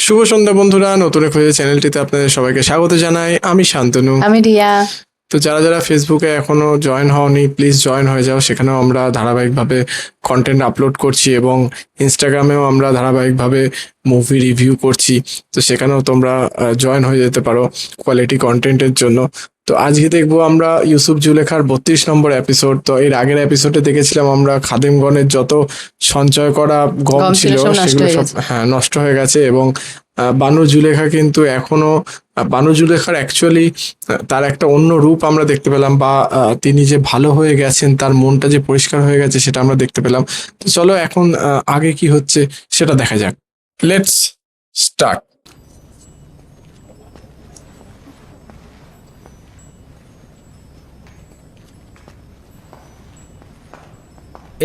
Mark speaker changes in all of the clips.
Speaker 1: শুভ সন্ধ্যা বন্ধুরা, নতুন এক চ্যানেলটিতে আপনাদের সবাইকে স্বাগত জানাই। আমি শান্তনু।
Speaker 2: আমি রিয়া।
Speaker 1: তো যারা যারা ফেসবুকে এখনো জয়েন হওনি, প্লিজ জয়েন হয়ে যাও। সেখানেও আমরা ধারাবাহিকভাবে কন্টেন্ট আপলোড করছি এবং ইনস্টাগ্রামেও আমরা ধারাবাহিকভাবে মুভি রিভিউ করছি। তো সেখানেও তোমরা জয়েন হয়ে যেতে পারো কোয়ালিটি কন্টেন্টের জন্য। তো আজকে দেখবো আমরা ইউসুফ জুলেখার 32 নম্বর এপিসোড। তো এর আগের এপিসোডে দেখেছিলাম আমরা খাদেমগণের যত সঞ্চয় করা গম ছিল সেগুলো সব নষ্ট হয়ে গেছে এবং বানু জুলেখা কিন্তু এখনো বানু জুলেখার অ্যাকচুয়ালি তার একটা অন্য রূপ আমরা দেখতে পেলাম, বা তিনি যে ভালো হয়ে গেছেন, তার মনটা যে পরিষ্কার হয়ে গেছে সেটা আমরা দেখতে পেলাম। তো চলো এখন আগে কি হচ্ছে সেটা দেখা যাক। Let's start.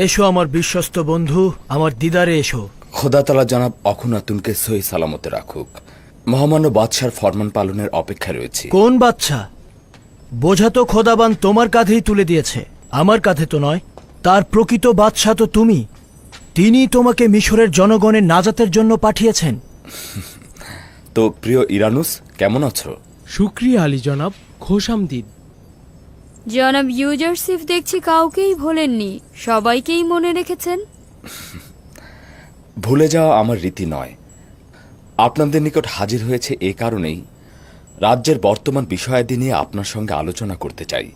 Speaker 3: এসো আমার বিশ্বস্ত বন্ধু, আমার দিদারে এসো।
Speaker 4: খোদা তাআলা জনাব অখুনাতুনকে সহি সালামতে রাখুক। মহামান্য বাদশার ফরমান পালনের অপেক্ষায় রয়েছি।
Speaker 3: কোন বাচ্চা? বোঝা তো খোদাবান তোমার কাঁধেই তুলে দিয়েছে, আমার কাঁধে তো নয়। তার প্রকৃত বাদশা তো তুমি। তিনি তোমাকে মিশরের জনগণের নাজাতের জন্য পাঠিয়েছেন।
Speaker 4: তো প্রিয় ইরানুস, কেমন আছো?
Speaker 5: শুক্রিয়া আলী জনাব, খোশামদিদ।
Speaker 6: জনাব ইউজারসিফ দেখছি কাউকেই ভোলেননি, সবাইকেই মনে রেখেছেন।
Speaker 4: ভুলে যাওয়া আমার রীতি নয়। আপনাদের নিকট হাজির হয়েছে এ কারণেই, রাজ্যের বর্তমান বিষয়াদি নিয়ে আপনার সঙ্গে আলোচনা করতে চাই।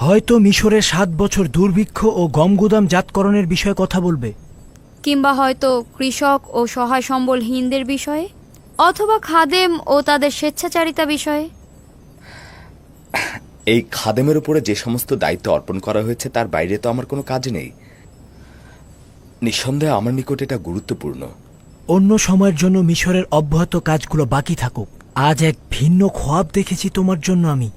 Speaker 3: হয়তো মিশরের 7 বছর দুর্ভিক্ষ ও গমগুদাম জাতকরণের বিষয়ে কথা বলবে,
Speaker 6: কিংবা হয়তো কৃষক ও সহায় সম্বলহীনদের বিষয়ে, অথবা খাদেম ও তাদের স্বেচ্ছাচারিতা বিষয়ে।
Speaker 4: এই খাদেমের উপরে যে সমস্ত দায়িত্ব অর্পণ করা হয়েছে তার বাইরে তো আমার কোনো কাজ নেই। নিঃসন্দেহে আমার নিকট এটা গুরুত্বপূর্ণ।
Speaker 3: অন্য সময়ের জন্য মিশরের অব্যাহত কাজগুলো বাকি থাকুক। আজ এক ভিন্ন খোয়াব দেখেছি তোমার জন্য আমি।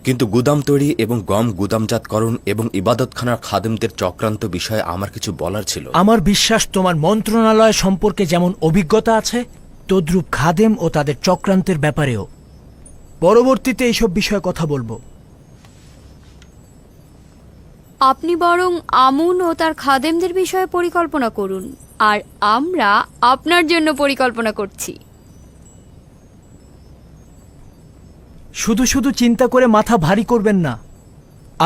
Speaker 4: কিন্তু গুদাম তৈরি এবং গম গুদামজাতকরণ এবং ইবাদতখানার খাদেমদের চক্রান্ত বিষয়ে আমার কিছু বলার ছিল।
Speaker 3: আমার বিশ্বাস তোমার মন্ত্রণালয় সম্পর্কে যেমন অভিজ্ঞতা আছে, তদ্রূপ খাদেম ও তাদের চক্রান্তের ব্যাপারেও। পরবর্তীতে এইসব বিষয়ে কথা বলবো।
Speaker 6: আপনি বরং আমুন ও তার খাদেমদের বিষয়ে পরিকল্পনা করুন, আর আমরা আপনার জন্য পরিকল্পনা করছি।
Speaker 3: শুধু শুধু চিন্তা করে মাথা ভারী করবেন না।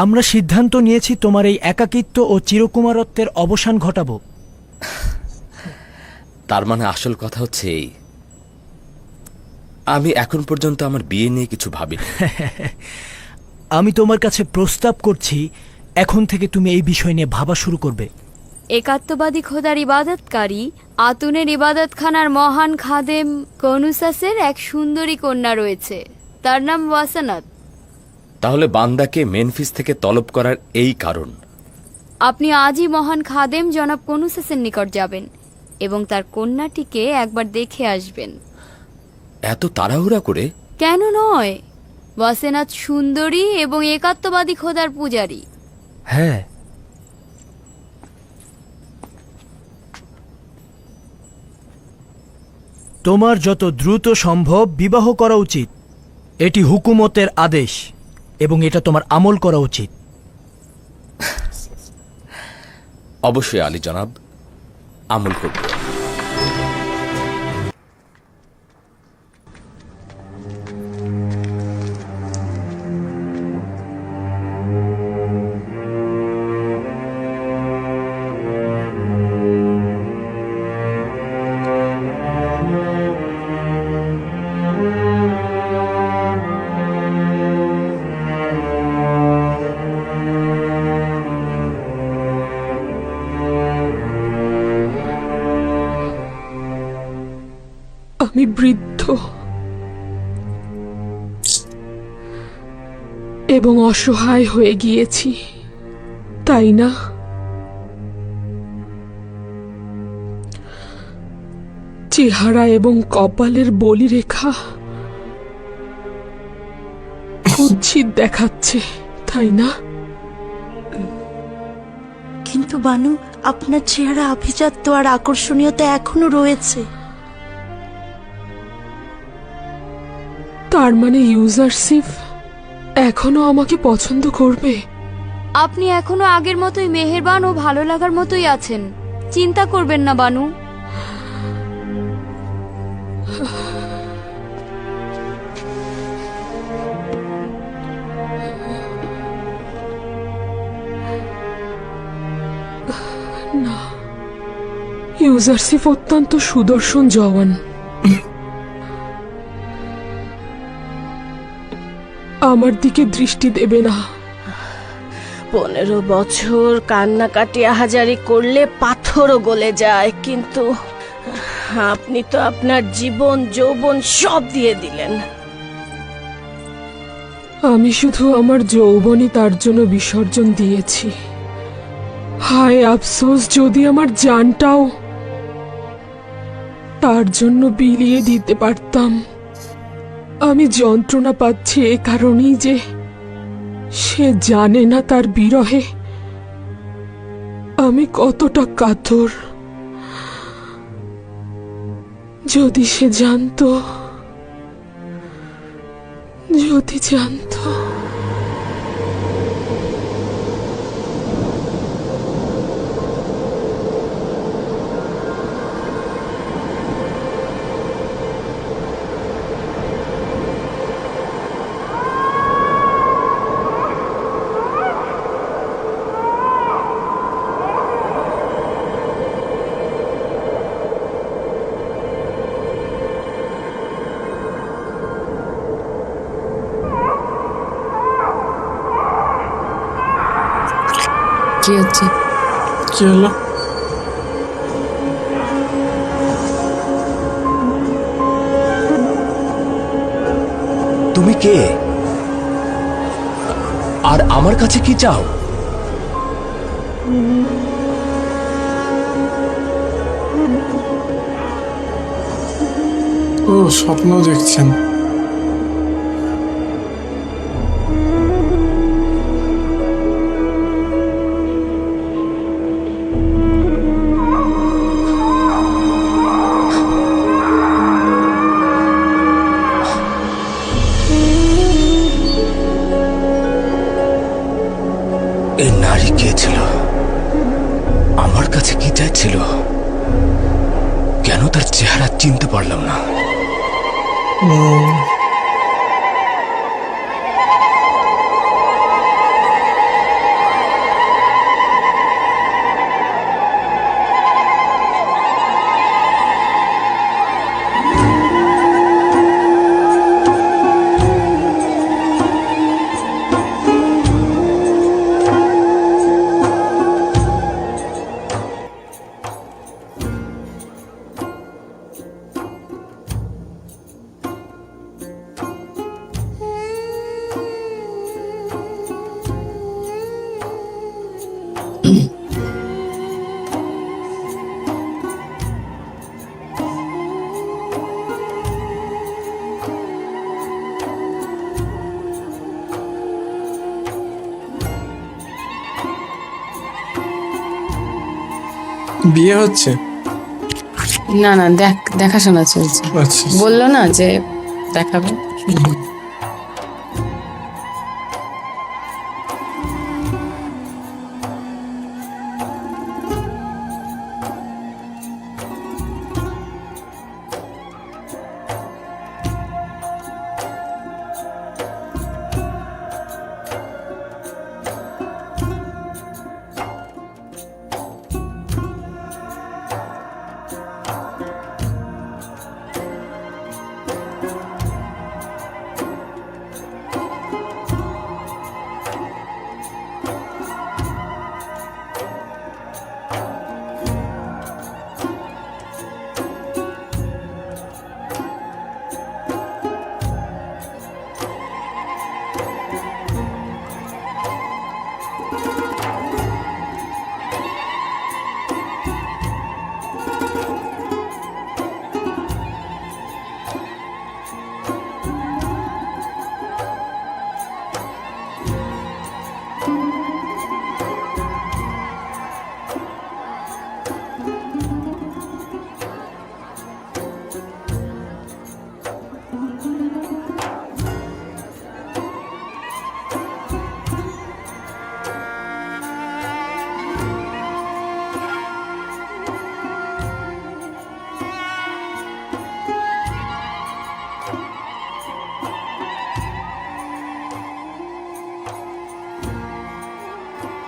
Speaker 3: আমরা সিদ্ধান্ত নিয়েছি তোমার এই একাকিত্ব ও চিরকুমারত্বের অবসান ঘটাবো।
Speaker 4: তার মানে আসল কথা হচ্ছে এই, আমি এখন পর্যন্ত আমার বিয়ে নিয়ে কিছু ভাবিনি।
Speaker 3: আমি তোমার কাছে প্রস্তাব করছি, এখন থেকে তুমি এই বিষয় নিয়ে ভাবা শুরু করবে।
Speaker 6: একাত্মবাদী খোদার ইবাদতকারী আতুনের ইবাদতখানার মহান খাদেম কনুসাসের এক সুন্দরী কন্যা রয়েছে, তার নাম ওয়াসানাত।
Speaker 4: তাহলে বান্দাকে মেনফিস থেকে তলব করার এই কারণ।
Speaker 6: আপনি আজই মহান খাদেম জনাব কনুসাসের নিকট যাবেন এবং তার কন্যাটিকে একবার দেখে আসবেন।
Speaker 4: এত তাড়াহুড়া করে?
Speaker 6: কেন নয়, ওয়াসেনাত সুন্দরী এবং একাত্মবাদী খোদার পূজারী।
Speaker 3: হ্যাঁ, তোমার যত দ্রুত সম্ভব বিবাহ করা উচিত। এটি হুকুমতের আদেশ এবং এটা তোমার আমল করা উচিত।
Speaker 4: অবশ্যই আলী জনাব, আমল করব।
Speaker 7: আমি বৃদ্ধ এবং অসহায় হয়ে গিয়েছি, তাই না? চেহারা এবং কপালের বলিরেখা কুৎসিত দেখাচ্ছে, তাই না?
Speaker 8: কিন্তু বানু, আপনার চেহারা আভিজাত্য আর আকর্ষণীয়তা এখনো রয়েছে।
Speaker 7: তার মানে ইউজারসিফ এখনো আমাকে পছন্দ করবে?
Speaker 6: আপনি এখনো আগের মতোই মেহেরবান ও ভালো লাগার মতোই আছেন, চিন্তা করবেন না বানু।
Speaker 7: ইউজারসিফ অত্যন্ত সুদর্শন জওয়ান। আমার দিকে দৃষ্টি দেবে না।
Speaker 2: 15 বছর কান্নাকাটি আহাজারি করলে পাথরও গলে যায়, কিন্তু আপনি তো আপনার জীবন যৌবন সব দিয়ে দিলেন।
Speaker 7: আমি শুধু আমার যৌবনই তার জন্য বিসর্জন দিয়েছি। হায় আফসোস, যদি আমার জানটাও তার জন্য বিলিয়ে দিতে পারতাম। আমি যন্ত্রণা পাচ্ছি এ কারণেই যে সে জানে না তার বিরহে আমি কতটা কাতর। যদি সে জানতো, যদি জানতো।
Speaker 9: কি হচ্ছে?
Speaker 1: কি হলো?
Speaker 4: তুমি কে? আর আমার কাছে কি চাও?
Speaker 1: ও স্বপ্ন দেখছেন।
Speaker 4: এই নারী কে ছিল? আমার কাছে কি চাইছিল? কেন তার চেহারা চিনতে পারলাম না?
Speaker 1: বিয়ে হচ্ছে?
Speaker 9: না না, দেখাশোনা চলছে।
Speaker 1: আচ্ছা।
Speaker 9: বললো না যে দেখাবে।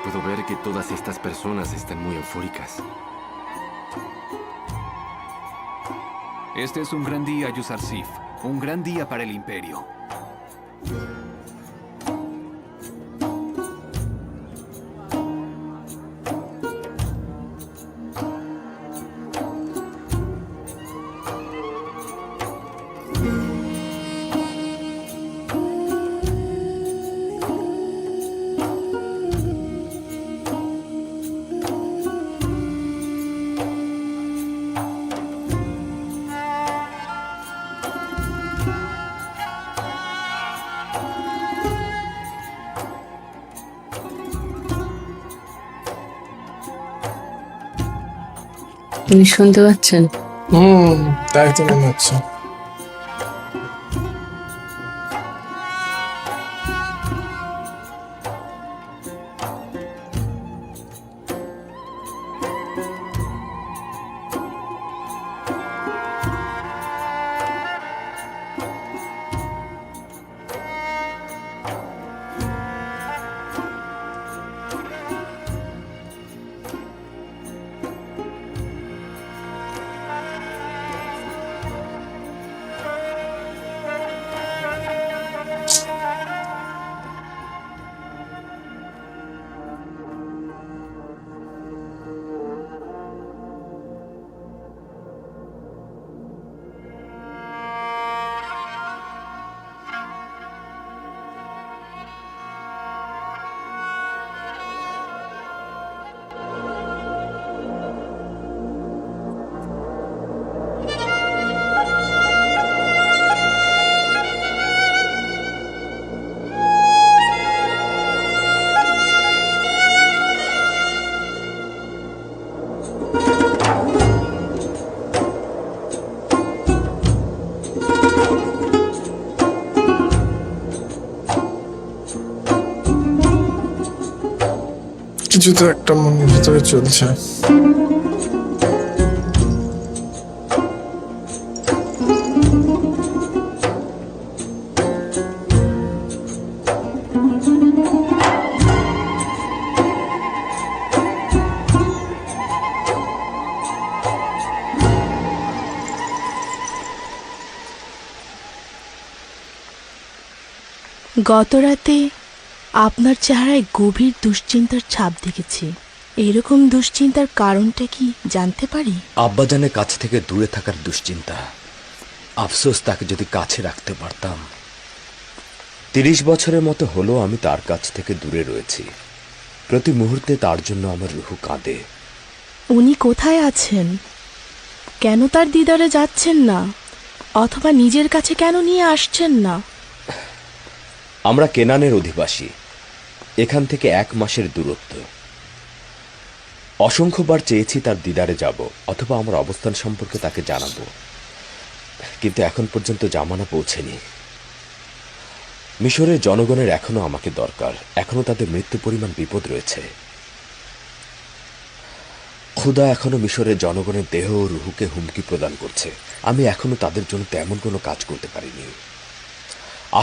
Speaker 10: Puedo ver que todas estas personas están muy eufóricas. Este es un gran día, Yusar Sif. Un gran día para el Imperio.
Speaker 9: উনি শুনতে পাচ্ছেন?
Speaker 1: তাই তো মনে হচ্ছে। কিছু তো একটা মনের ভিতরে চলছে।
Speaker 8: গতরাতে আপনার চেহারায় গভীর দুশ্চিন্তার ছাপ দেখেছি। এরকম দুশ্চিন্তার কারণটা কি জানতে পারি?
Speaker 4: আব্বাজানের কাছ থেকে দূরে থাকার দুশ্চিন্তা। আফসোস, তাকে যদি কাছে রাখতে পারতাম। 30 বছরের মতো হলো আমি তার কাছ থেকে দূরে রয়েছি। প্রতি মুহূর্তে তার জন্য আমার রুহু কাঁদে।
Speaker 8: উনি কোথায় আছেন? কেন তার দিদারে যাচ্ছেন না? অথবা নিজের কাছে কেন নিয়ে আসছেন না?
Speaker 4: আমরা কেনানের অধিবাসী। এখান থেকে 1 মাসের দূরত্ব। অসংখ্যবার চেয়েছি তার দিদারে যাব অথবা আমার অবস্থান সম্পর্কে তাকে জানাবো, কিন্তু এখন পর্যন্ত জামানা পৌঁছেনি। মিশরের জনগণের এখনো আমাকে দরকার। এখনো তাদের মৃত্যু পরিমাণ বিপদ রয়েছে। খুদা এখনো মিশরের জনগণের দেহ ও রুহুকে হুমকি প্রদান করছে। আমি এখনো তাদের জন্য তেমন কোনো কাজ করতে পারিনি।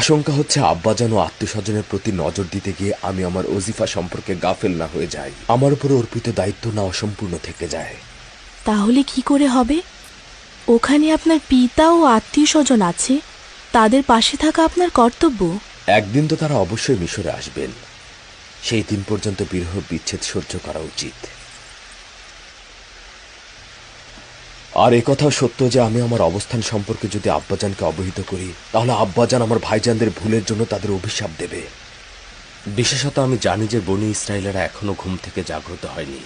Speaker 4: আশঙ্কা হচ্ছে আব্বাজান ও আত্মীয়স্বজনের প্রতি নজর দিতে গিয়ে আমি আমার ওজিফা সম্পর্কে গাফেল না হয়ে যাই। আমার উপর অর্পিত দায়িত্ব না অসম্পূর্ণ থেকে যায়।
Speaker 8: তাহলে কি করে হবে? ওখানে আপনার পিতা ও আত্মীয় স্বজন আছে, তাদের পাশে থাকা আপনার কর্তব্য।
Speaker 4: একদিন তো তারা অবশ্যই মিশরে আসবেন। সেই দিন পর্যন্ত বিরহ বিচ্ছেদ সহ্য করা উচিত। আর একথাও সত্য যে আমি আমার অবস্থান সম্পর্কে যদি আব্বাজানকে অবহিত করি, তাহলে আব্বাজান আমার ভাইজানদের ভুলের জন্য তাদের অভিশাপ দেবে। বিশেষত আমি জানি যে বনি ইসরায়েলেরা এখনো ঘুম থেকে জাগ্রত হয়নি।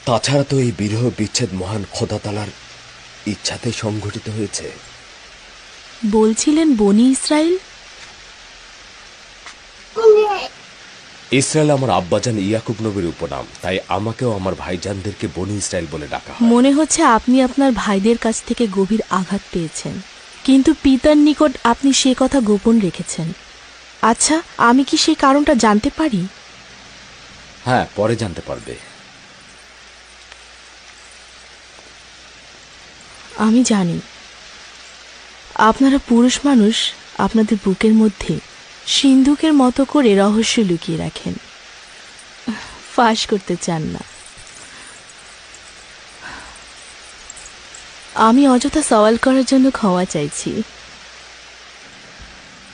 Speaker 4: তাছাড়া তো এই বিরহ বিচ্ছেদ মহান খোদা তাআলার ইচ্ছাতে সংঘটিত হয়েছে।
Speaker 8: বলছিলেন বনি ইসরায়েল?
Speaker 4: ইসরায়েল আমার আব্বাজান ইয়াকুব নবীর উপনাম, তাই আমাকেও আমার ভাইজানদেরকে বনি ইসরায়েল বলে ডাকা হয়।
Speaker 8: মনে হচ্ছে আপনি আপনার ভাইদের কাছ থেকে গভীর আঘাত পেয়েছেন, কিন্তু পিতার নিকট আপনি সে কথা গোপন রেখেছেন। আচ্ছা, আমি কি সেই কারণটা জানতে পারি?
Speaker 4: হ্যাঁ, পরে জানতে পারবে।
Speaker 8: আমি জানি আপনারা পুরুষ মানুষ আপনাদের বুকের মধ্যে সিন্ধুকের মতো করে রহস্য লুকিয়ে রাখেন, ফাঁস করতে চান না। আমি অযথা সওয়াল করার জন্য ক্ষমা চাইছি।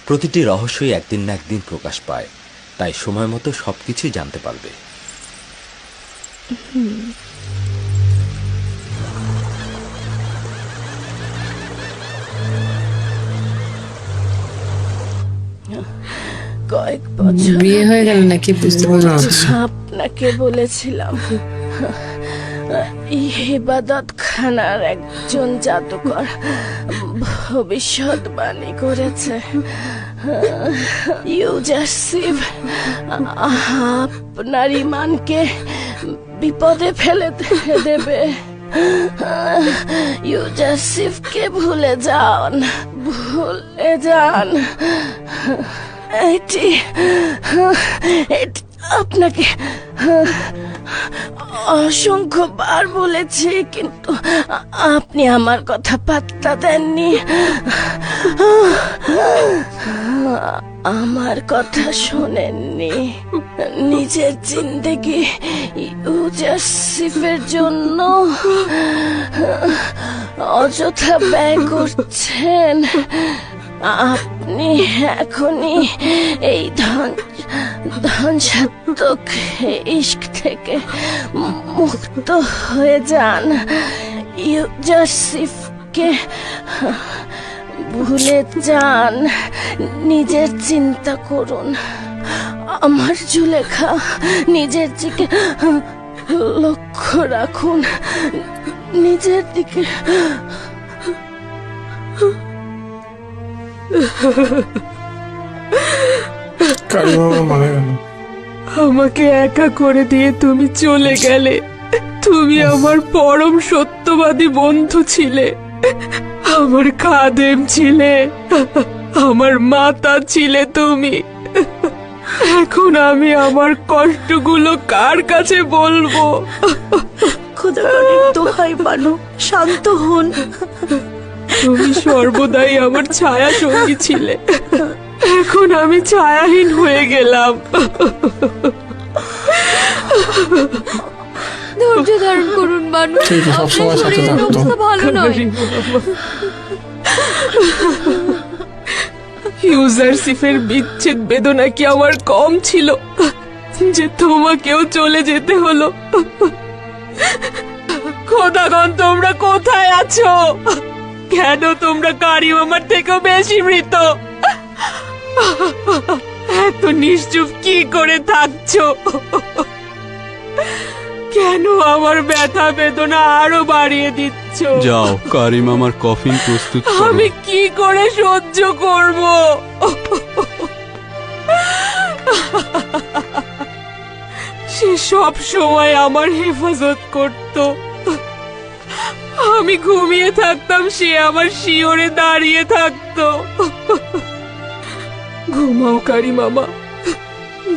Speaker 4: প্রতিটি রহস্যই একদিন না একদিন প্রকাশ পায়, তাই সময় মতো সবকিছুই জানতে পারবে।
Speaker 2: কয়েক বছর
Speaker 9: বিয়ে হয়ে গেল নাকি বুঝতে পারছি।
Speaker 2: আপনাকে বলেছিলাম ইবাদত খানার একজন জাদুকর ভবিষ্যৎবাণী করেছে ইউজারশিপ আপনার ইমানকে বিপদে ফেলে দেবে। ইউজারশিপকে ভুলে যান, ভুলে যান। এটি আপনাকে অসংখ্যবার বলেছি, কিন্তু আপনি আমার কথা পাত্তা দেননি। আমার কথা শোনেননি। নিজের জিন্দেগি ইউজারশিপের জন্য অযথা ব্যয় করছেন। আপনি এখনই এই ধ্বংসাত্মক ইশক থেকে মুক্ত হয়ে যান। ইউজারশিপকে ভুলে যান, নিজের চিন্তা করুন। আমার জুলেখা, নিজের দিকে লক্ষ্য রাখুন, নিজের দিকে।
Speaker 1: কারিমামা মারা গেল।
Speaker 7: আমাকে একা করে দিয়ে তুমি চলে গেলে। তুমি আমার পরম সত্যবাদী বন্ধু ছিলে, আমার খাদেম ছিলে, আমার মাতা ছিলে তুমি। এখন আমি আমার কষ্টগুলো কার কাছে বলবো?
Speaker 8: খোদার দোহাই বানু, শান্ত হন।
Speaker 7: তুমি সর্বদাই আমার ছায়া সঙ্গী ছিলে, এখন আমি ছায়াহীন হয়ে গেলাম।
Speaker 6: ধৈর্য ধারণ করুন বানু,
Speaker 1: ঠিক আছে, সবসময় সাথে
Speaker 6: শরীরের
Speaker 1: থাকতো।
Speaker 6: অবস্থা ভালো নয়।
Speaker 7: ইউজারশিপের বিচ্ছেদ বেদনা কি আমার কম ছিল যে তোমাকেও চলে যেতে হলো? খোদাগণ, তোমরা কোথায় আছো? কেন তোমরা কারিম আমার থেকেও বেশি মৃত? এত নিশ্চুপ কি করে থাকছো? কেন আমার ব্যথা বেদনা আরো বাড়িয়ে দিচ্ছ?
Speaker 11: যাও, কারিম আমার কফিন প্রস্তুত করো।
Speaker 7: আমি কি করে সহ্য করব? সে সব সময় আমার হেফাজত করত। আমি ঘুমিয়ে থাকতাম, সে আমার শিওরে দাঁড়িয়ে থাকতো। ঘুমাও কারি মামা,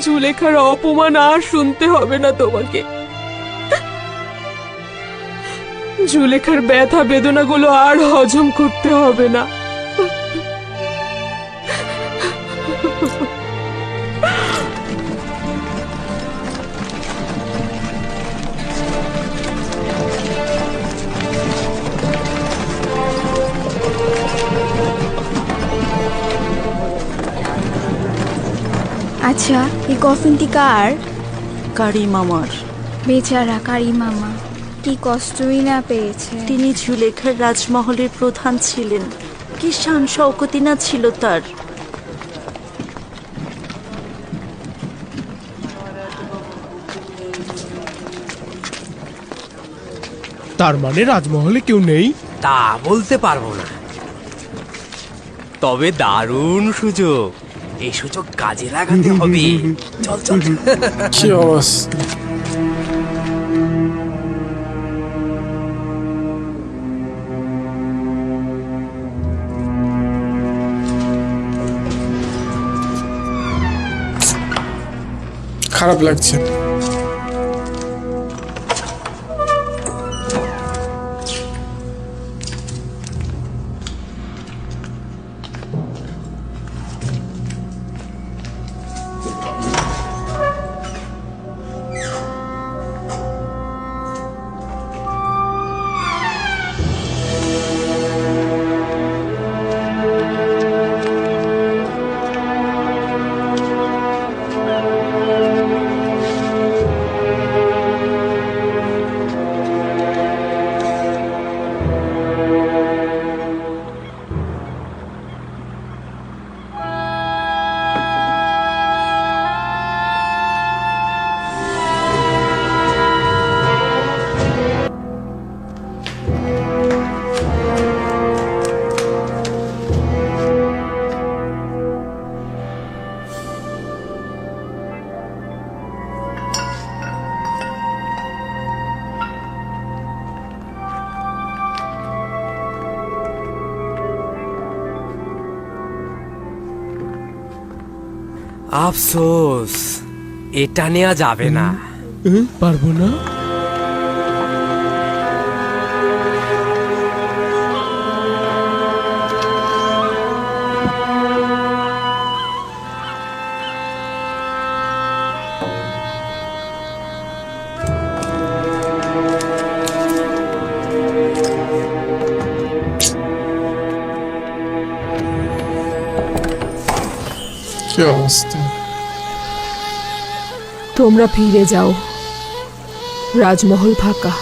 Speaker 7: জুলেখার অপমান আর শুনতে হবে না তোমাকে। জুলেখার ব্যথা বেদনাগুলো আর হজম করতে হবে না।
Speaker 6: আচ্ছা, এই কফিনটি কার?
Speaker 8: কারিম আমার।
Speaker 6: বেচারা কারি মামা, কি কষ্টই না পেয়েছে।
Speaker 8: তিনি জুলেখার রাজমহলের প্রধান ছিলেন, কি শান শওকতি না ছিল তার।
Speaker 5: তার মানে রাজমহলে কেউ নেই?
Speaker 3: তা বলতে পারবো না, তবে দারুণ সুযোগ। এই সুযোগ কাজে লাগাতে হবে। চল চল।
Speaker 1: কি অবস্থা! খারাপ লাগছে।
Speaker 12: আফসোস, এটা নেওয়া যাবে না।
Speaker 5: পারবো না।
Speaker 1: কি অবস্থা!
Speaker 7: তোমরা ফিরে যাও, রাজমহল ফাঁকা।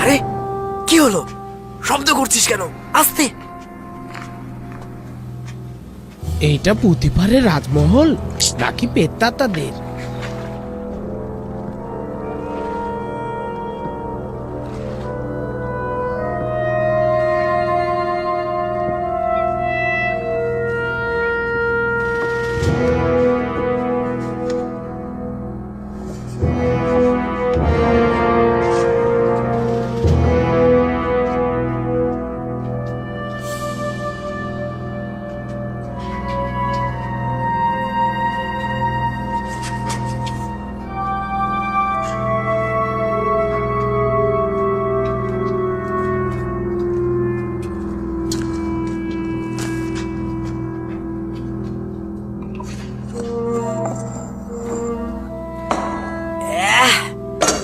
Speaker 12: আরে কি হলো? শব্দ করছিস কেন? আস্তে।
Speaker 5: এইটা পুতিপারের রাজমহল নাকি পেত্তাতাদের?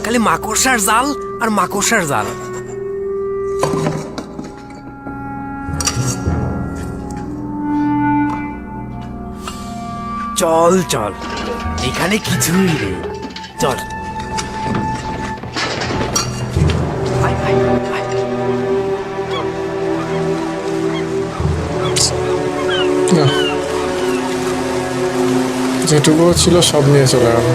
Speaker 12: খালি মাকড়সার জাল আর মাকড়সার জাল। চল চল, এখানে কিছুই নেই, চল। আয়, আয়, আয়।
Speaker 1: না, যেটুকু ছিল সব নিয়ে চলে গেল।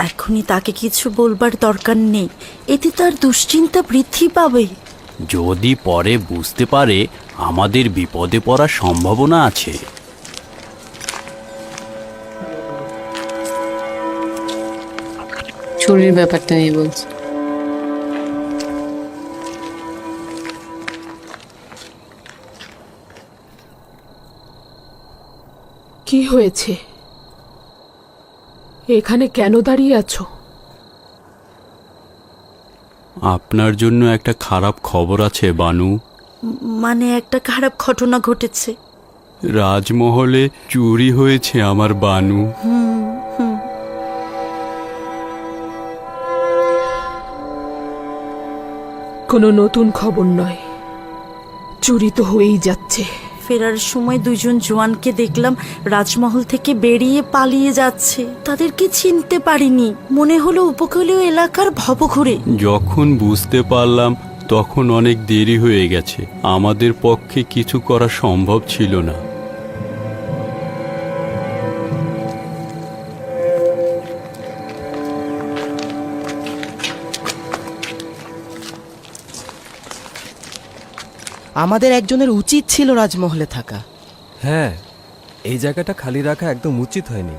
Speaker 8: এখনই তাকে কিছু বলবার দরকার নেই, এতে তার দুশ্চিন্তা বৃদ্ধি পাবে।
Speaker 11: যদি পরে বুঝতে পারে আমাদের বিপদে পড়ার সম্ভাবনা আছে।
Speaker 9: চুরির ব্যাপারটা নিয়ে বলছি।
Speaker 7: কি হয়েছে? এখানে কেন দাঁড়িয়ে আছো?
Speaker 11: আপনার জন্য একটা খারাপ খবর আছে বানু।
Speaker 8: মানে একটা খারাপ ঘটনা ঘটেছে।
Speaker 11: রাজমহলে চুরি হয়েছে আমার বানু।
Speaker 7: কোনো নতুন খবর নয়, চুরি তো হয়েই যাচ্ছে।
Speaker 8: ফেরার সময় দুজন জওয়ানকে দেখলাম রাজমহল থেকে বেরিয়ে পালিয়ে যাচ্ছে। তাদেরকে চিনতে পারিনি, মনে হলো উপকূলীয় এলাকার ভবঘুরে।
Speaker 11: যখন বুঝতে পারলাম তখন অনেক দেরি হয়ে গেছে, আমাদের পক্ষে কিছু করা সম্ভব ছিল না।
Speaker 12: আমাদের একজনের উচিত ছিল রাজমহলে থাকা।
Speaker 13: হ্যাঁ, এই জায়গাটা খালি রাখা একদম উচিত হয়নি।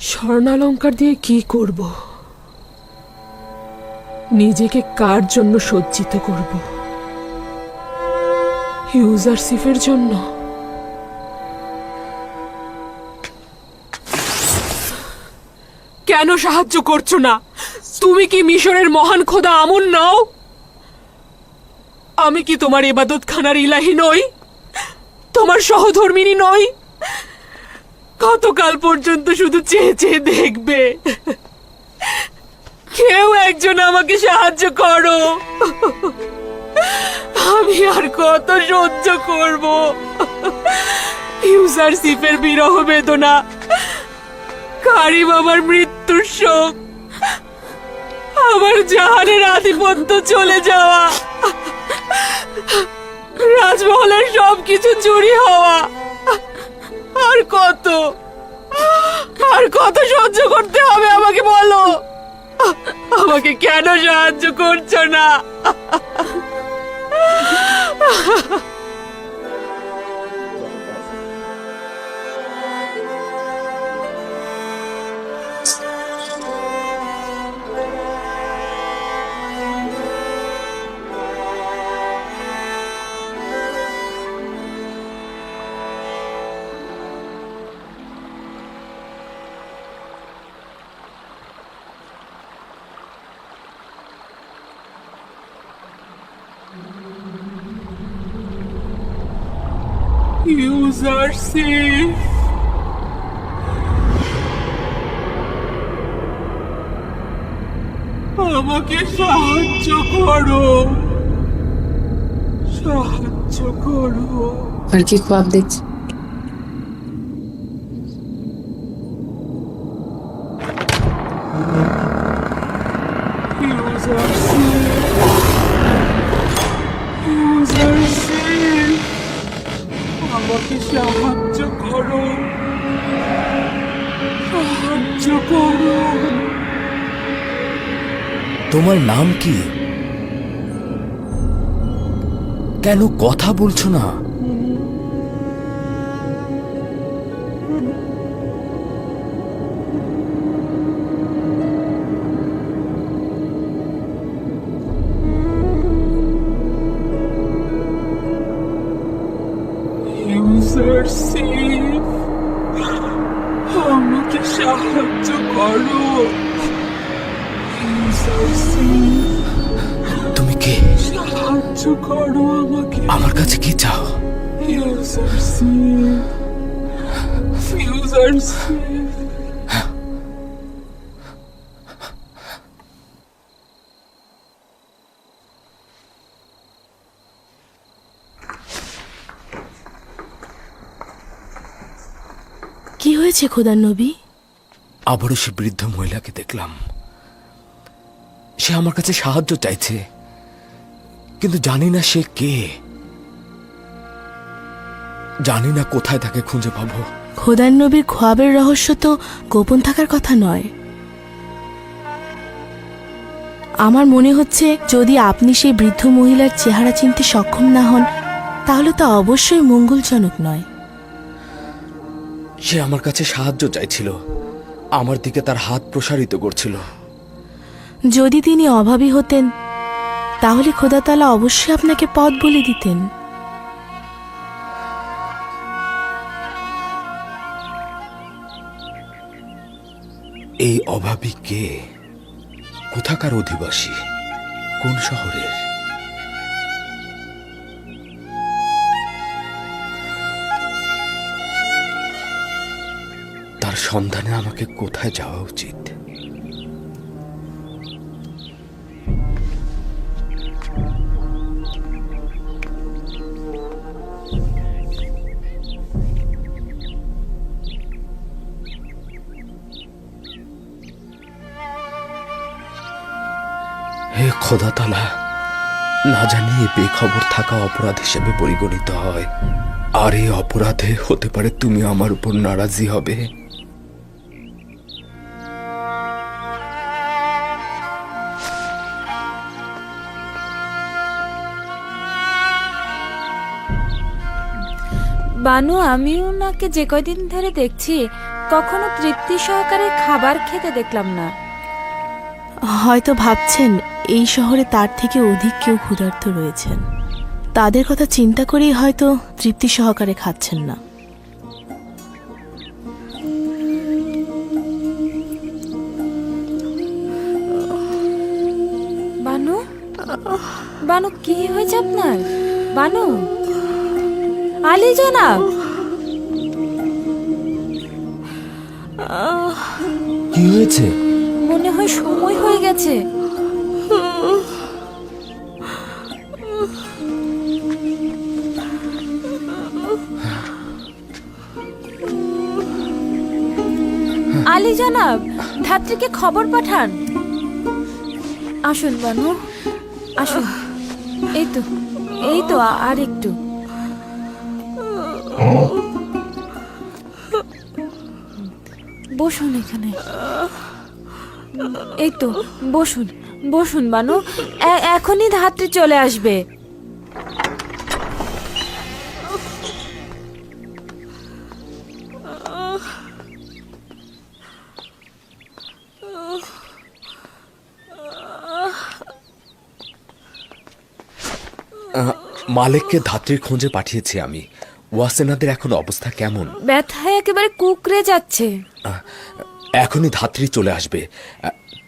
Speaker 7: স্বর্ণালঙ্কার দিয়ে কি করব? নিজেকে কার জন্য সজ্জিত করব? ইউজারশিপের জন্য? কেন সাহায্য করছো না? তুমি কি মিশরের মহান খোদা আমুন নও? আমি কি তোমার ইবাদতখানার ইলাহি নই? তোমার সহধর্মিনী নই? কতকাল পর্যন্ত শুধু চেয়ে চেয়ে দেখবে? কেউ একজন আমাকে সাহায্য করো। আমি আর কত সহ্য করব? ইউজারশিপের বিরহ বেদনা, কারিম আমার মৃত্যুর শোক, আমার জাহানের আধিপত্য চলে যাওয়া, রাজমহলের সবকিছু চুরি হওয়া, আর কত সহ্য করতে হবে আমাকে বলো? আমাকে কেন সাহায্য করছো না? ইউজারশিপ, আমাকে সাহায্য করো, সাহায্য করো।
Speaker 9: আর কি খোয়াব দেখছি?
Speaker 7: আমাকে সাহায্য করো, সাহায্য করো।
Speaker 4: তোমার নাম কি? কেন কথা বলছো না?
Speaker 7: ইউজারশিপ, আমাকে সাহায্য করো।
Speaker 4: তুমি কে?
Speaker 7: সাহায্য করো আমাকে।
Speaker 4: আমার কাছে কি চাও?
Speaker 7: ইউজারশিপ, ইউজারশিপ।
Speaker 8: কি হয়েছে খোদার নবী?
Speaker 4: আবারও সে বৃদ্ধ মহিলাকে দেখলাম। সে আমার কাছে সাহায্য চাইছে, কিন্তু জানি না সে কে, জানি না কোথায় তাকে খুঁজে পাবো।
Speaker 8: খোদার নবীর খোয়াবের রহস্য তো গোপন থাকার কথা নয়। আমার মনে হচ্ছে যদি আপনি সেই বৃদ্ধ মহিলার চেহারা চিনতে সক্ষম না হন, তাহলে তা অবশ্যই মঙ্গলজনক নয়।
Speaker 4: সে আমার কাছে সাহায্য চাইছিল, আমার দিকে তার হাত প্রসারিত করছিল।
Speaker 8: যদি তিনি অভাবী হতেন, তাহলে খোদা তাআলা অবশ্যই আপনাকে পথ বলে দিতেন।
Speaker 4: এই অভাবী কে? কোথাকার অধিবাসী? কোন শহরের? তার সন্ধানে আমাকে কোথায় যাওয়া উচিত? হে খোদা তাআলা, না জানি এ বেখবর থাকা অপরাধ হিসেবে পরিগণিত হয়, আর এই অপরাধে হতে পারে তুমি আমার উপর নারাজি হবে।
Speaker 6: বানু, আমি ওনাকে যে কয়দিন ধরে দেখছি কখনো তৃপ্তি সহকারে খাবার খেতে দেখলাম না।
Speaker 8: হয়তো ভাবছেন এই শহরে তার থেকে অধিক কেউ ক্ষুধার্ত রয়েছেন, তাদের কথা চিন্তা করেই হয়তো তৃপ্তি সহকারে খাচ্ছেন না।
Speaker 6: বানু, বানু কি হয়েছে আপনার? বানু, আলী জনাব,
Speaker 4: কি হয়েছে?
Speaker 6: মনে হয় সময় হয়ে গেছে। আলী জনাব, ধাত্রীকে খবর পাঠান। আসুন বানু, আসুন। এই তো আর একটু। বসুন এখানে। এই তো, বসুন বসুন বানু, এখনই ধাত্রী চলে আসবে।
Speaker 4: মালিককে ধাত্রীর খোঁজে পাঠিয়েছি আমি। ওয়াসেনাদের এখন অবস্থা কেমন?
Speaker 6: ব্যথায় একেবারে কুকড়ে যাচ্ছে।
Speaker 4: এখনই ধাত্রী চলে আসবে।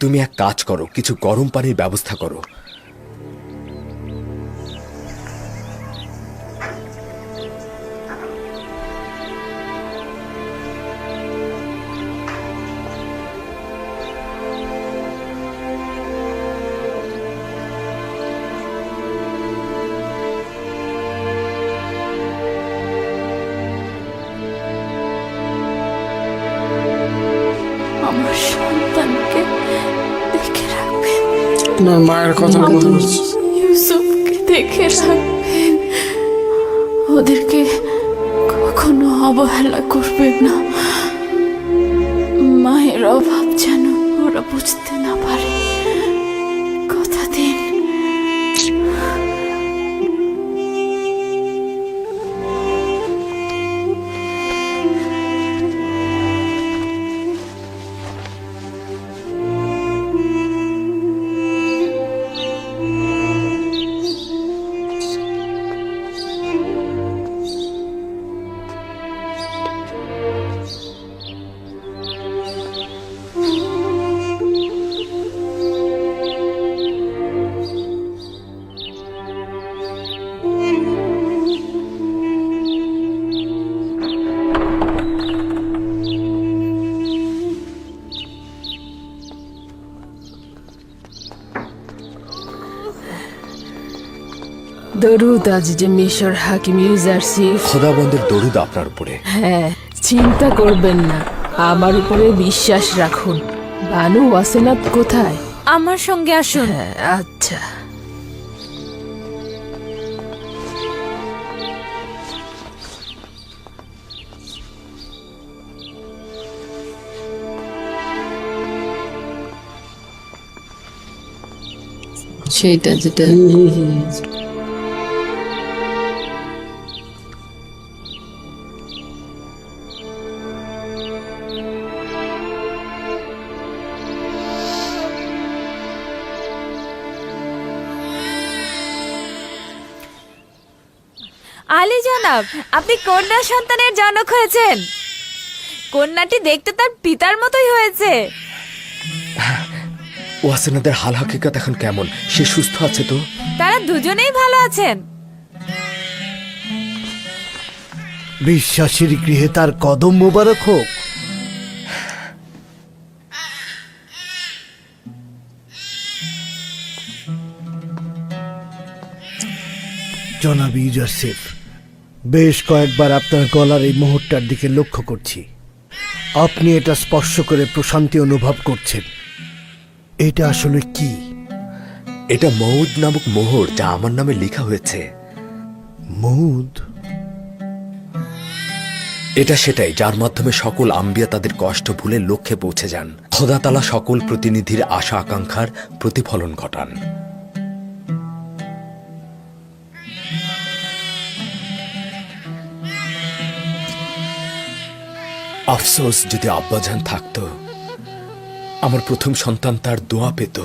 Speaker 4: তুমি এক কাজ করো, কিছু গরম পানির ব্যবস্থা করো।
Speaker 6: আমার সন্তানকে দেখে রাখবেন।
Speaker 1: আপনার মায়ের কথা বলছি।
Speaker 6: ইউসুফকে দেখে রাখবেন। ওদেরকে কখনো অবহেলা করবেন না। মায়ের অভাব যেন ওরা বুঝতে না পারে। কথা দিন।
Speaker 7: দরুদ আজিজে মিশর হাকিম ইউজারসিফ।
Speaker 4: খোদাবন্দের দরুদ আপনার উপরে।
Speaker 7: হ্যাঁ, চিন্তা করবেন না, আমার উপরে বিশ্বাস রাখুন। বানু ওয়াসেনাত কোথায়?
Speaker 6: আমার সঙ্গে আসুন।
Speaker 2: আচ্ছা।
Speaker 9: সেইটা যেটা
Speaker 6: আলী জনাব, আপনি কন্যা সন্তানের জনক হয়েছেন। কন্যাটি দেখতে তার পিতার মতোই হয়েছে।
Speaker 4: ওয়াসিনাদের হাল হাকিকত এখন কেমন? সে সুস্থ আছে তো?
Speaker 6: তারা দুজনেই ভালো আছেন।
Speaker 3: বিশ্বাসীর গৃহে তার কদম মোবারক হোক। জনাব ইউজারশিপ, বেশ কয়েকবার আপনার গলার এই মুহূর্তটার দিকে লক্ষ্য করছি। আপনি এটা স্পর্শ করে প্রশান্তি অনুভব করছেন। এটা আসলে কি?
Speaker 4: এটা মৌদ নামক মোহর, যা আমার নামে লেখা হয়েছে।
Speaker 3: মৌদ?
Speaker 4: এটা সেটাই যার মাধ্যমে সকল আম্বিয়া তাদের কষ্ট ভুলে লক্ষ্যে পৌঁছে যান। খোদা তাআলা সকল প্রতিনিধির আশা আকাঙ্ক্ষার প্রতিফলন ঘটান। আফসোস, যদি আব্বাজান থাকতো, আমার প্রথম সন্তান তার দোয়া পেত।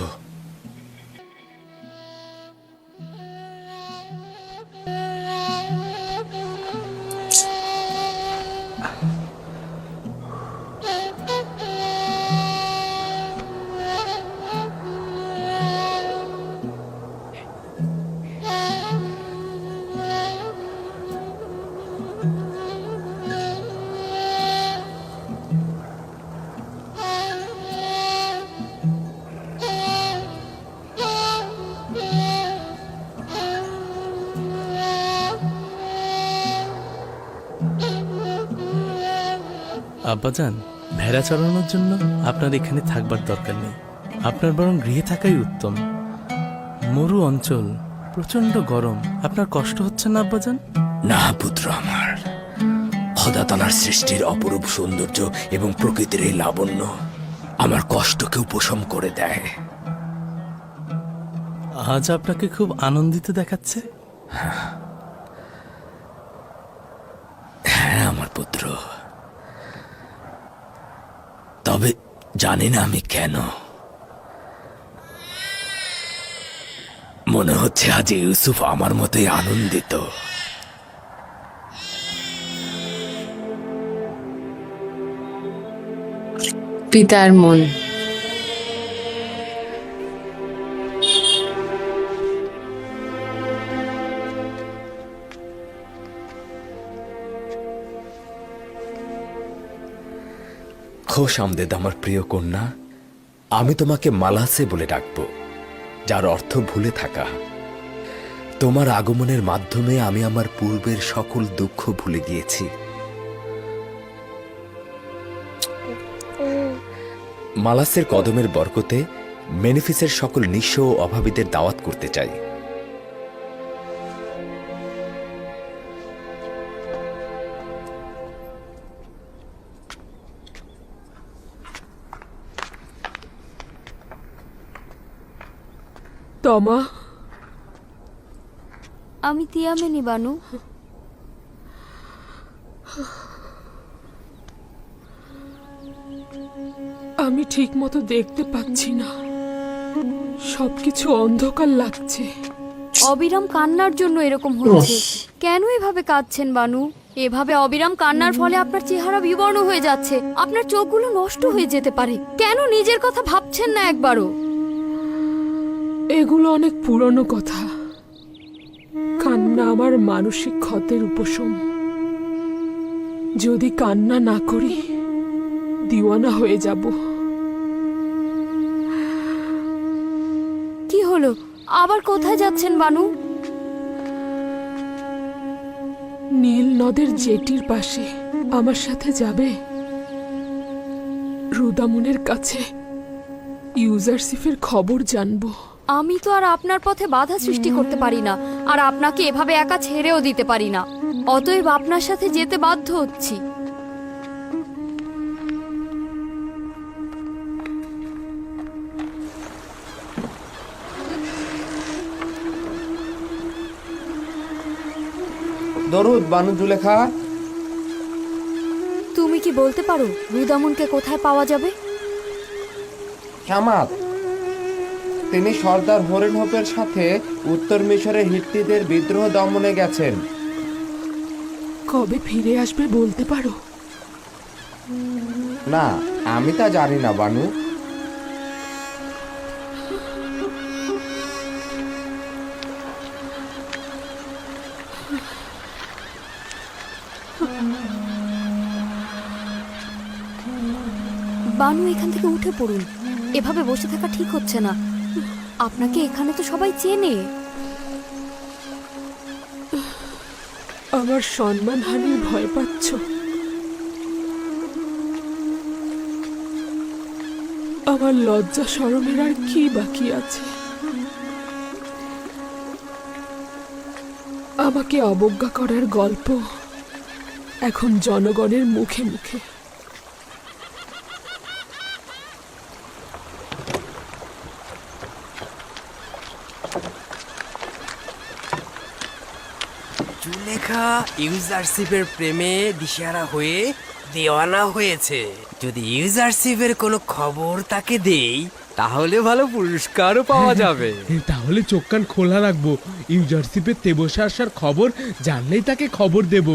Speaker 5: আব্বাজান, ভেড়া চড়ানোর জন্য আপনার এখানে থাকবার দরকার নেই। আপনার বরং গৃহে থাকাই উত্তম। মরু অঞ্চল, প্রচন্ড গরম। আপনার কষ্ট হচ্ছে না আব্বাজান?
Speaker 4: না পুত্র আমার, খোদা তাআলার সৃষ্টির অপরূপ সৌন্দর্য এবং প্রকৃতির এই লাবণ্য আমার কষ্টকে উপশম করে দেয়।
Speaker 5: আজ আপনাকে খুব আনন্দিত দেখাচ্ছে।
Speaker 4: হ্যাঁ আমার পুত্র, তবে জানি না আমি কেন। মনে হচ্ছে আজ ইউসুফ আমার মতোই আনন্দিত।
Speaker 9: পিতার মন।
Speaker 4: খোশ আমদেদ আমার প্রিয় কন্যা। আমি তোমাকে মালাসে বলে ডাকবো, যার অর্থ ভুলে থাকা। তোমার আগমনের মাধ্যমে আমি আমার পূর্বের সকল দুঃখ ভুলে গিয়েছি। মালাসের কদমের বরকতে মেনিফিসের সকল নিঃস্ব ও অভাবীদের দাওয়াত করতে চাই।
Speaker 7: তমা,
Speaker 6: আমি তিয়ামেনি বানু।
Speaker 7: আমি ঠিক মতো দেখতে পাচ্ছি না, সবকিছু অন্ধকার লাগছে।
Speaker 6: অবিরাম কান্নার জন্য এরকম হচ্ছে। কেন এভাবে কাঁদছেন বানু? এভাবে অবিরাম কান্নার ফলে আপনার চেহারা বিবর্ণ হয়ে যাচ্ছে। আপনার চোখগুলো নষ্ট হয়ে যেতে পারে। কেন নিজের কথা ভাবছেন না একবারও?
Speaker 7: এগুলো অনেক পুরনো কথা। কান্না আমার মানসিক ক্ষতের উপশম। যদি কান্না না করি, দিওয়ানা হয়ে যাব।
Speaker 6: কি হলো? আবার কোথায় যাচ্ছেন বানু?
Speaker 7: নীল নদের জেটির পাশে আমার সাথে যাবে? রুদামুনের কাছে ইউজারশিপের খবর জানবো।
Speaker 6: আমি তো আর আপনার পথে বাধা সৃষ্টি করতে পারি না, আর আপনাকে এভাবে একা ছেড়েও দিতে পারি না। অতএব আপনার সাথে যেতে বাধ্য হচ্ছি।
Speaker 12: দরুদ বানু জুলেখা।
Speaker 6: তুমি কি বলতে পারো রুদামনকে কোথায় পাওয়া যাবে?
Speaker 12: শামাত, তিনি সর্দার হরিণহোপের সাথে উত্তর মিশরের হিত্তিদের বিদ্রোহ দমনে গেছেন।
Speaker 7: কবে ফিরে আসবে বলতে পারো?
Speaker 12: না, আমি তা জানি না বানু।
Speaker 6: বানু, এখান থেকে উঠে পড়ুন। এভাবে বসে থাকা ঠিক হচ্ছে না। আপনাকে এখানে তো সবাই চেনে।
Speaker 7: আমার সম্মানহানির ভয় পাচ্ছ? আমার লজ্জা শরমের আর কি বাকি আছে? আমাকে অবজ্ঞা করার গল্প এখন জনগণের মুখে মুখে।
Speaker 12: জুলেখা ইউজারশিপের প্রেমে দিশেহারা হয়ে দেওয়ানা হয়েছে। যদি ইউজারশিপের কোনো খবর তাকে দেই তাহলে ভালো পুরস্কারও পাওয়া যাবে।
Speaker 5: তাহলে চোখ কান খোলা রাখবো, ইউজারশিপের তেবসা আসার খবর জানলেই তাকে খবর দেব।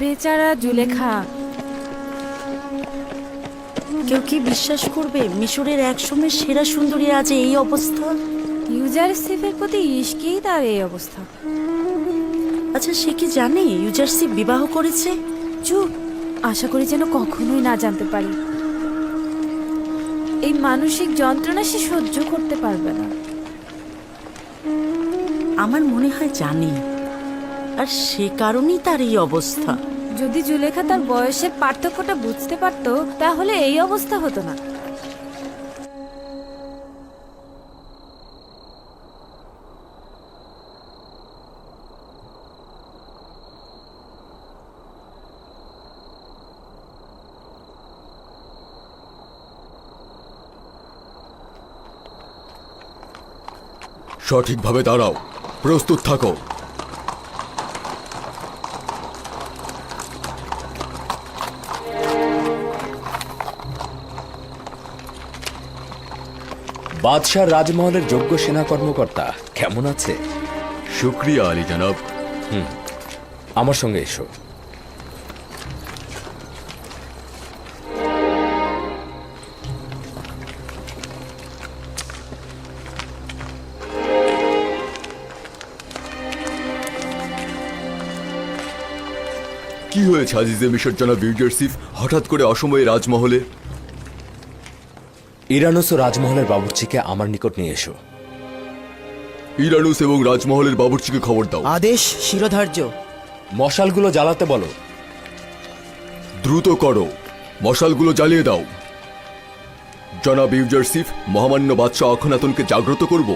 Speaker 8: বেচারা জুলেখা, কেউ কি বিশ্বাস করবে মিশরের একসময় সেরা সুন্দরী আজ এই অবস্থা? ইউজারশিপের প্রতি ইশকেই তার এই অবস্থা। আচ্ছা, সে কি জানে ইউজারশিপ বিবাহ করেছে? চুপ, আশা করি যেন কখনোই না জানতে পারি। এই মানসিক যন্ত্রণা সে সহ্য করতে পারবে না। আমার মনে হয় জানি, আর সে কারণেই তার এই অবস্থা। যদি জুলেখা তার বয়সের পার্থক্যটা বুঝতে পারত তাহলে এই অবস্থা হতো না।
Speaker 4: সঠিকভাবে দাঁড়াও, প্রস্তুত থাকো। বাদশাহ রাজমহলের যোগ্য সেনা কর্মকর্তা কেমন আছে? শুক্রিয়া আলী জনাব। আমার সঙ্গে এসো।
Speaker 11: কি হয়েছে আজিজে মিশর জনাব ইউজারশিপ, হঠাৎ করে অসময়ে রাজমহলে?
Speaker 4: ইরানুস ও রাজমহলের বাবুর্চিকে আমার নিকট নিয়ে এসো।
Speaker 11: ইরানুস এবং রাজমহলের বাবুর্চিকে খবর দাও।
Speaker 12: আদেশ শিরোধার্য।
Speaker 4: মশালগুলো জ্বালাতে বলো।
Speaker 11: দ্রুত করো, মশালগুলো জ্বালিয়ে দাও। জনাব ইউজারশিপ, মহামান্য বাদশাহ অখনাতনকে জাগ্রত করব?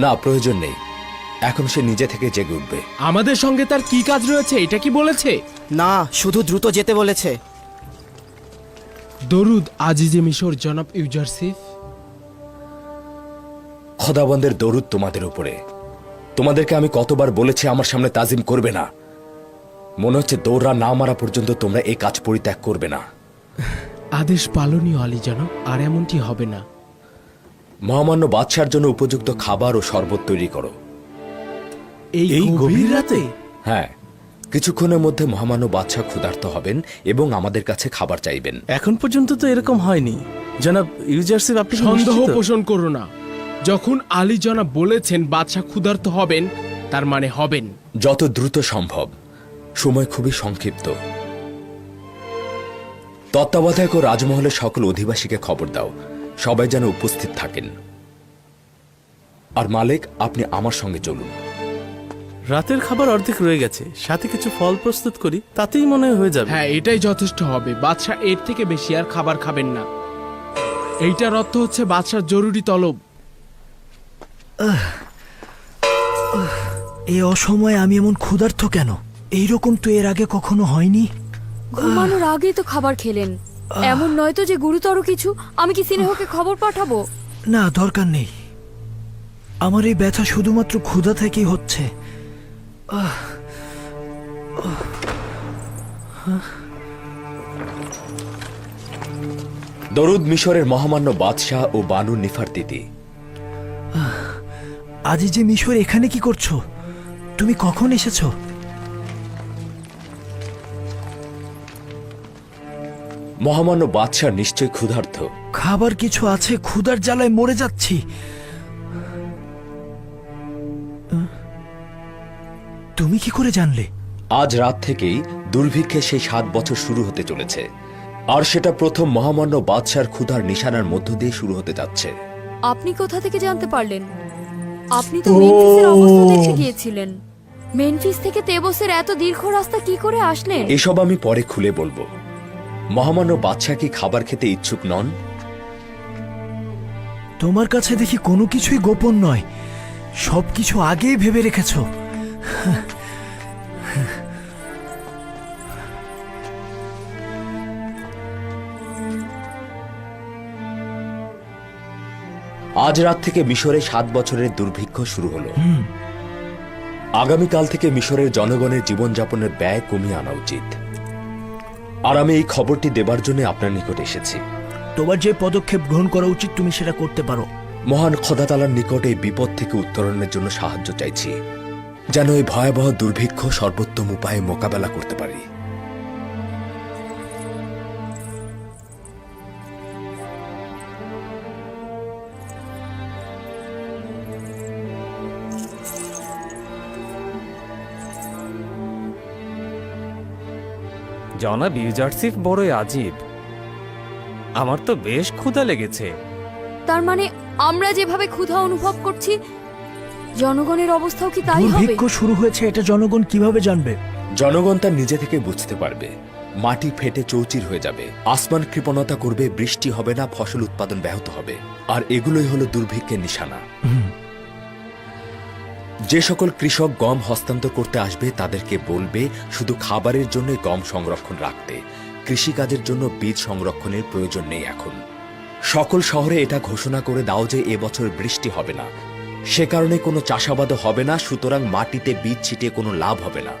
Speaker 4: না, প্রয়োজন নেই, এখন সে নিজে থেকে জেগে উঠবে।
Speaker 5: আমাদের সঙ্গে তার কি কাজ রয়েছে এটা কি বলেছে?
Speaker 12: না, শুধু দ্রুত যেতে বলেছে।
Speaker 5: দরুদ আজিজে মিশর জনাব ইউজারশিপ।
Speaker 4: খোদাবন্দের দরুদ তোমাদের উপরে। তোমাদেরকে আমি কতবার বলেছি আমার সামনে তাজিম করবে না। মনে হচ্ছে দৌড়া না মারা পর্যন্ত তোমরা এই কাজ পরিত্যাগ করবে না।
Speaker 5: আদেশ পালনীয় আলী জনাব, আর এমনটি হবে না।
Speaker 4: মহামান্য বাদশার জন্য উপযুক্ত খাবার ও শরবত তৈরি করো।
Speaker 5: এই গভীর রাতে?
Speaker 4: হ্যাঁ, কিছুক্ষণের মধ্যে মহামান্য বাদশাহ ক্ষুধার্ত হবেন এবং আমাদের কাছে খাবার চাইবেন।
Speaker 5: এখন পর্যন্ত তো এরকম হয়নি জনাব ইউজারশিপ। আপনি সন্দেহ পোষণ করো না। যখন আলী জনাব বলেছেন বাদশাহ ক্ষুধার্ত হবেন, তার মানে হবেন।
Speaker 4: যত দ্রুত সম্ভব, সময় খুবই সংক্ষিপ্ত। তত্ত্বাবধায়ক ও রাজমহলের সকল অধিবাসীকে খবর দাও, সবাই যেন উপস্থিত থাকেন। আর মালিক, আপনি আমার সঙ্গে চলুন।
Speaker 5: রাতের খাবার অর্ধেক রয়ে গেছে, সাথে কিছু ফল প্রস্তুত করি, তাতেই মনে হয় হয়ে যাবে।
Speaker 12: হ্যাঁ, এটাই যথেষ্ট হবে। বাদশাহ এর থেকে বেশি আর খাবার খাবেন না। এইটার অর্থ হচ্ছে বাদশার জরুরি তলব।
Speaker 3: এই অসময়ে আমি এমন ক্ষুধার্ত কেন? এইরকম তো এর আগে কখনো হয়নি।
Speaker 6: ঘুমানোর আগেই তো খাবার খেলেন। এমন নয় তো যে গুরুতর কিছু। আমি কি সিনেহকে খবর পাঠাবো?
Speaker 3: না, দরকার নেই। আমার এই ব্যথা শুধুমাত্র ক্ষুধা থেকেই হচ্ছে।
Speaker 4: দরুদ মিশরের মহামান্য বাদশাহ ও বানু নিফারতিতি।
Speaker 3: আজ যে মিশর, এখানে কি করছো? তুমি কখন এসেছো?
Speaker 4: মহামান্য বাদশাহ নিশ্চয় ক্ষুধার্ত।
Speaker 3: খাবার কিছু আছে, ক্ষুধার জ্বালায় মরে যাচ্ছি। তুমি কি করে জানলে?
Speaker 4: আজ রাত থেকেই দুর্ভিক্ষে সেই 7 বছর শুরু হতে চলেছে, আর সেটা প্রথম মহামান্য বাদশার ক্ষুধার নিশানার মধ্য দিয়ে শুরু হতে যাচ্ছে।
Speaker 6: আপনি কোথা থেকে জানতে পারলেন? আপনি তো মেনফিসের অবস্থা দেখে গিয়েছিলেন। মেনফিস থেকে তেবসের এত দীর্ঘ রাস্তা কি করে আসলেন?
Speaker 4: এসব আমি পরে খুলে বলবো। মহামান্য বাদশাহ কি খাবার খেতে ইচ্ছুক নন?
Speaker 3: তোমার কাছে দেখি কোনো কিছুই গোপন নয়, সবকিছু আগেই ভেবে রেখেছো।
Speaker 4: আজ রাত থেকে মিশরে 7 বছরের দুর্ভিক্ষ শুরু হলো। আগামীকাল থেকে মিশরের জনগণের জীবনযাপনের ব্যয় কমিয়ে আনা উচিত। আর আমি এই খবরটি দেবার জন্য আপনার নিকট এসেছি।
Speaker 3: তোমার যে পদক্ষেপ গ্রহণ করা উচিত তুমি সেটা করতে পারো।
Speaker 4: মহান খোদা তাআলার নিকট এই বিপদ থেকে উত্তরণের জন্য সাহায্য চাইছি, যেন এই ভয়াবহ দুর্ভিক্ষ সর্বোত্তম উপায়ে মোকাবেলা করতে পারি।
Speaker 13: জনাব ইউজারসিফ বড়ই আজীব। আমার তো বেশ ক্ষুধা লেগেছে।
Speaker 6: তার মানে আমরা যেভাবে ক্ষুধা অনুভব করছি, জনগণের অবস্থাও কি তাই হবে?
Speaker 3: দুর্ভিক্ষ শুরু হয়েছে এটা জনগণ কিভাবে জানবে?
Speaker 4: জনগণ তার নিজে থেকে বুঝতে পারবে। মাটি ফেটে চৌচির হয়ে যাবে, আসমান কৃপণতা করবে, বৃষ্টি হবে না, ফসল উৎপাদন ব্যাহত হবে। আর এগুলোই হলো দুর্ভিক্ষের নিশানা। যে সকল কৃষক গম হস্তান্তর করতে আসবে তাদেরকে বলবে শুধু খাবারের জন্য গম সংরক্ষণ রাখতে, কৃষিকাজের জন্য বীজ সংরক্ষণের প্রয়োজন নেই। এখন সকল শহরে এটা ঘোষণা করে দাও যে এবছর বৃষ্টি হবে না, সে কারণে কোনো চাষাবাদও হবে না, সুতরাং মাটিতে বীজ ছিটিয়ে কোনো লাভ হবে না।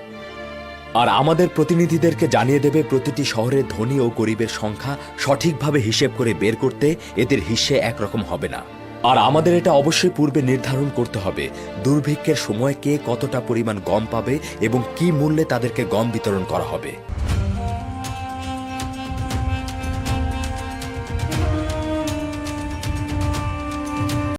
Speaker 4: আর আমাদের প্রতিনিধিদেরকে জানিয়ে দেবে প্রতিটি শহরের ধনী ও গরিবের সংখ্যা সঠিকভাবে হিসেব করে বের করতে এদের হিস্সে একরকম হবে না। আর আমাদের এটা অবশ্যই পূর্বে নির্ধারণ করতে হবে দুর্ভিক্ষের সময় কে কতটা পরিমাণ গম পাবে এবং কি মূল্যে তাদেরকে গম বিতরণ করা হবে।